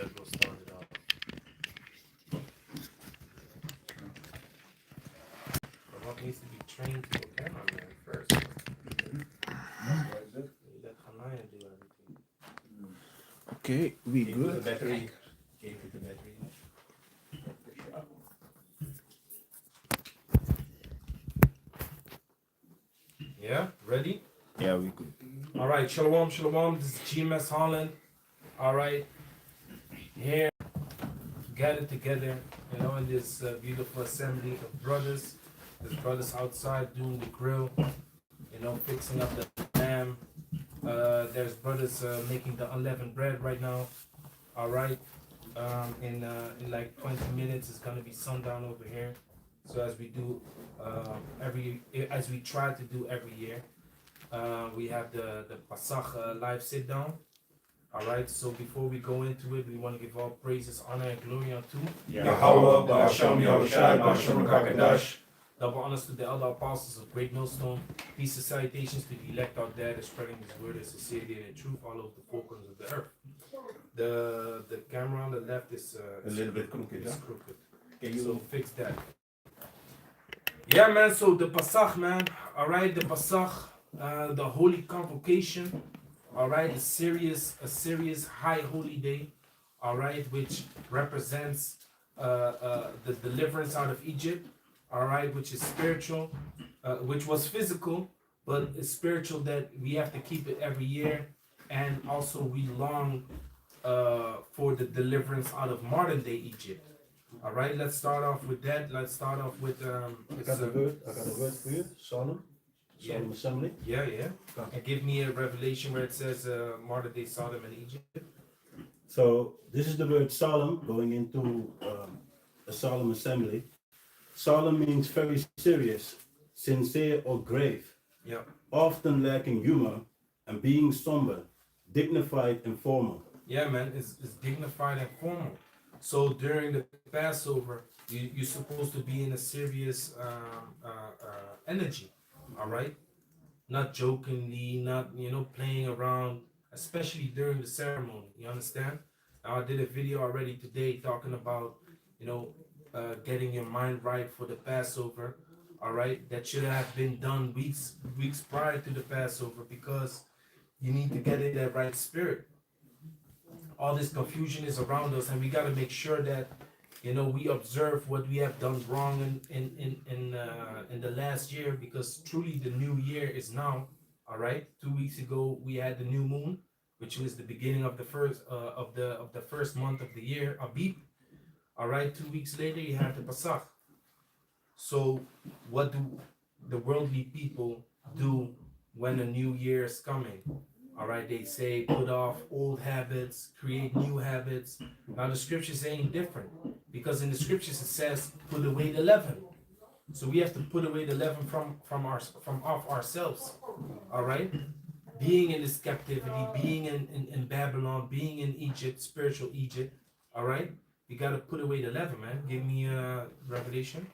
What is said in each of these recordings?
go start it off. But what needs to be trained to a cameraman first? Let 𝐤𝐄𝐄 do everything. Okay, we Gave good. it the battery. Gave it the battery. Yeah, ready? Yeah, we good. All right, shalom, shalom. This is 𝐤𝐄𝐄 Holland. All right, here, gathered together, in this beautiful assembly of brothers. There's brothers outside doing the grill, fixing up the lamb. There's brothers making the unleavened bread right now. All right, in like 20 minutes, it's gonna be sundown over here. So as we do as we try to do every year, we have the Pasach live sit down. All right, so before we go into it, we want to give all praises, honor, and glory unto Yahweh, Ba'asham Yahushai, Ba'asham Kakadash. double honors to the elder apostles of Great Millstone. Peace and salutations to the elect out there that's spreading His word and sincerity and truth all over the four corners of the earth. The camera on the left is A little bit crooked, is huh? crooked. Can So you fix that. Yeah, man. So the Pasach, man. All right, the Pasach, the holy convocation. All right, a serious high holy day. All right, which represents the deliverance out of Egypt. All right, which is spiritual, which was physical, but it's spiritual that we have to keep it every year, and also we long for the deliverance out of modern day Egypt. All right, let's start off with that. Let's start off with I got a word for you. Solemn assembly. Yeah. And give me a revelation where it says modern day Sodom and Egypt. So this is the word solemn going into a solemn assembly. Solemn means very serious, sincere, or grave, Yeah. often lacking humor and being somber, dignified, and formal. Yeah, man, it's dignified and formal. So during the Passover, you're supposed to be in a serious energy, all right? Not jokingly, not playing around, especially during the ceremony. You understand? Now, I did a video already today talking about getting your mind right for the Passover. All right, that should have been done weeks prior to the Passover because you need to get in that right spirit. All this confusion is around us, and we got to make sure that we observe what we have done wrong in the last year, because truly the new year is now. All right, 2 weeks ago we had the new moon, which was the beginning of the first month of the year, Abib. All right, 2 weeks later you have the Pasach. So what do the worldly people do when a new year is coming? All right, they say put off old habits, create new habits. Now the scriptures saying different, because in the scriptures it says put away the leaven. So we have to put away the leaven from off ourselves. All right, being in this captivity, being in Babylon, being in Egypt, spiritual Egypt. All right, you got to put away the leaven, man. Give me a revelation.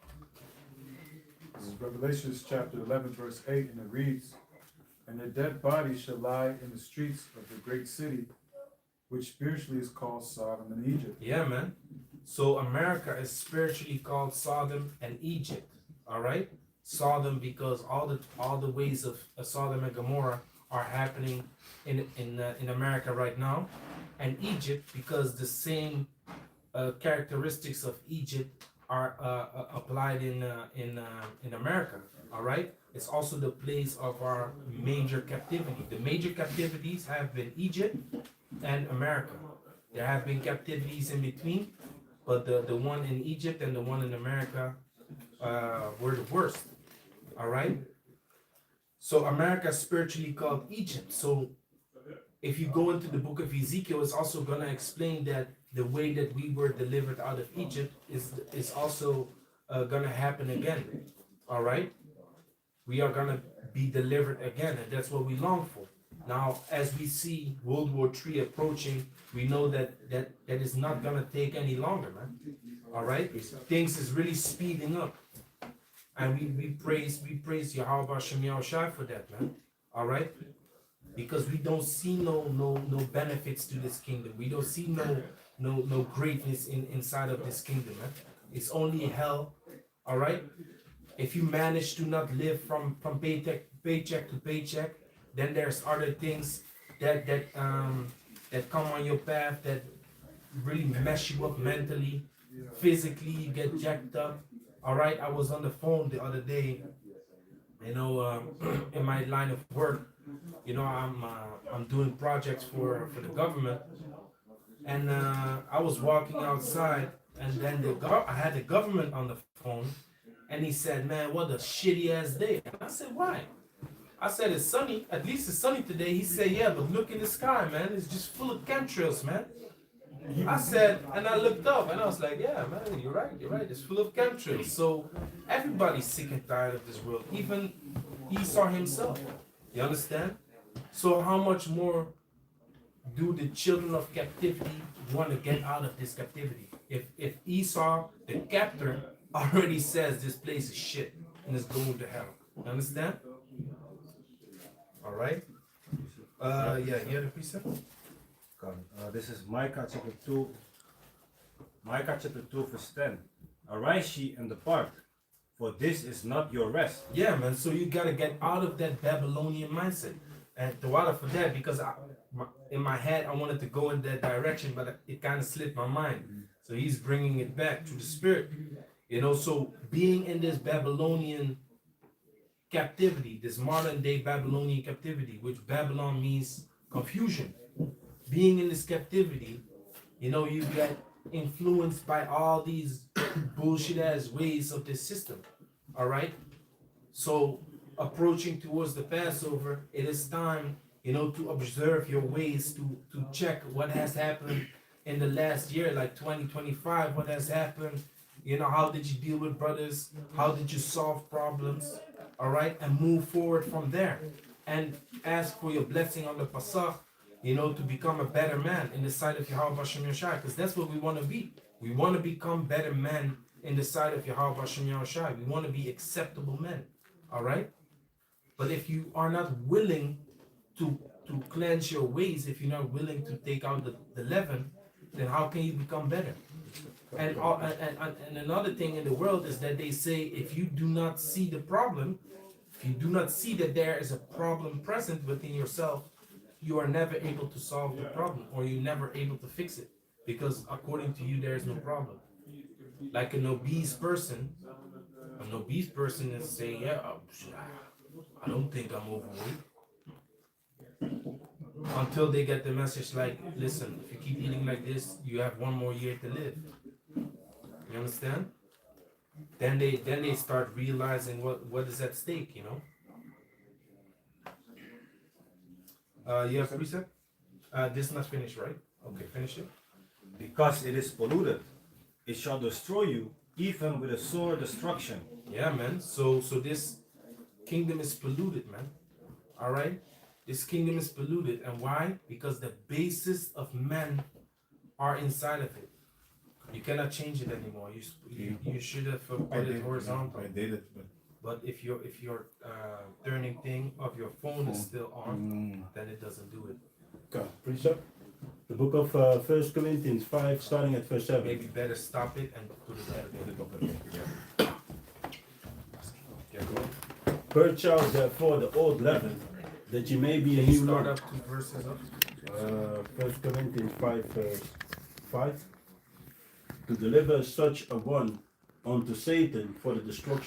This is Revelation chapter 11, verse 8, and it reads, "And their dead bodies shall lie in the streets of the great city, which spiritually is called Sodom and Egypt." Yeah, man. So America is spiritually called Sodom and Egypt. All right, Sodom because all the ways of Sodom and Gomorrah are happening in America right now, and Egypt because the same characteristics of Egypt are applied in America. All right, it's also the place of our major captivity. The major captivities have been Egypt and America. There have been captivities in between, but the one in Egypt and the one in America were the worst. All right, so America is spiritually called Egypt. So if you go into the book of Ezekiel, it's also going to explain that the way that we were delivered out of Egypt is also going to happen again. All right, we are going to be delivered again, and that's what we long for. Now, as we see World War III approaching, we know that is not going to take any longer, man. All right, things is really speeding up, and we praise Yahweh Ba'asham Yahushai for that, man. All right, because we don't see no benefits to this kingdom. We don't see no greatness inside of this kingdom, man. It's only hell. All right. If you manage to not live from paycheck to paycheck, then there's other things that come on your path that really mess you up mentally, physically. You get jacked up. All right. I was on the phone the other day. In my line of work, I'm doing projects for the government, and I was walking outside, and then I had the government on the phone, and he said, "Man, what a shitty ass day." And I said, "Why?" I said, "It's sunny. At least it's sunny today." He said, "Yeah, but look in the sky, man. It's just full of chemtrails, man." I said, and I looked up, and I was like, "Yeah, man, you're right. You're right. It's full of chemtrails." So everybody's sick and tired of this world, even Esau himself. You understand? So how much more do the children of captivity want to get out of this captivity? If Esau, the captor, already says this place is shit and it's going to hell. You understand? All right. Yeah, you had a precept? This is Micah chapter 2. Micah chapter 2 verse 10. Arise ye and depart, for this is not your rest. Yeah, man. So you gotta get out of that Babylonian mindset. And the water for that, because in my head I wanted to go in that direction, but it kind of slipped my mind. So he's bringing it back to the spirit. So being in this Babylonian captivity, this modern day Babylonian captivity, which Babylon means confusion. Being in this captivity, you get influenced by all these bullshit ass ways of this system. All right. So approaching towards the Passover, it is time, to observe your ways, to check what has happened in the last year, like 2025, what has happened. How did you deal with brothers? How did you solve problems? All right, and move forward from there, and ask for your blessing on the Pasach, to become a better man in the sight of Yahweh Bashem Yoshai, because that's what we want to be. We want to become better men in the sight of Yahweh Bashem Yoshai. We want to be acceptable men. All right. But if you are not willing to cleanse your ways, if you're not willing to take out the leaven, then how can you become better? And another thing in the world is that they say, if you do not see the problem, if you do not see that there is a problem present within yourself, you are never able to solve the problem, or you're never able to fix it, because according to you there is no problem. Like an obese person is saying, "Yeah, I don't think I'm overweight," until they get the message like, "Listen, if you keep eating like this, you have one more year to live." You understand? Then they start realizing what is at stake. You have precept? This is not finished, right? Okay, finish it. Because it is polluted, it shall destroy you, even with a sore destruction. Yeah, man. So this kingdom is polluted, man. All right? This kingdom is polluted. And why? Because the basis of men are inside of it. You cannot change it anymore. You should have put it horizontal. I did it, But if your turning thing of your phone is still on, then it doesn't do it. Okay, precept. The book of 1 Corinthians 5, starting at verse 7. Maybe better stop it and put it back. Yeah, go ahead. Purge out therefore the old leaven, that ye may be a Can you new start lump. up 2 verses up? 1 Corinthians 5, verse 5. To deliver such a one unto Satan for the destruction